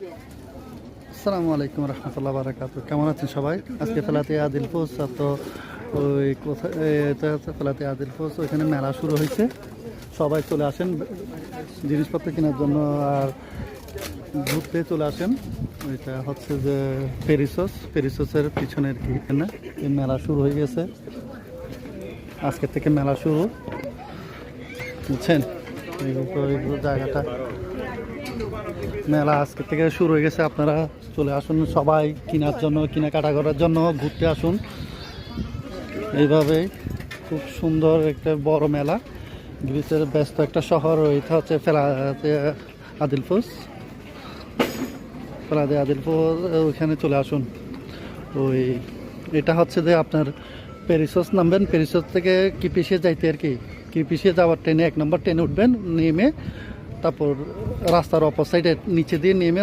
আসসালামু আলাইকুম রহমতুল্লাহ বারাকাতু। কেমন আছেন সবাই? আজকে ফেলাতে আদিলফুজ তো ওই কোথায়, এটা হচ্ছে ফেলাতে আদিলফুজ, ওইখানে মেলা শুরু হয়েছে। সবাই চলে আসেন জিনিসপত্র কেনার জন্য আর ঘুরতে চলে আসেন। এটা হচ্ছে যে পেরিসসের পিছনের কি না, এই মেলা শুরু হয়ে গেছে। আজকে থেকে মেলা শুরু, বুঝছেন? এই জায়গাটা মেলা আজকে থেকে শুরু হয়ে গেছে। আপনারা চলে আসুন সবাই কেনার জন্য, কেনাকাটা করার জন্য, ঘুরতে আসুন। এইভাবেই খুব সুন্দর একটা বড় মেলা, গ্রিসের ব্যস্ত একটা শহর। ওইটা হচ্ছে ফেলাতে আদিলফুজ। ফেলাতে আদিলফুজ, ওইখানে চলে আসুন। ওই এটা হচ্ছে যে আপনার পেরিসস নামবেন, পেরিসস থেকে কিপিসে যাইতে আর কি, কিপিসে যাওয়ার ট্রেনে 1 নম্বর ট্রেনে উঠবেন, নেমে তারপর রাস্তার অপর সাইডে নিচে দিয়ে নেমে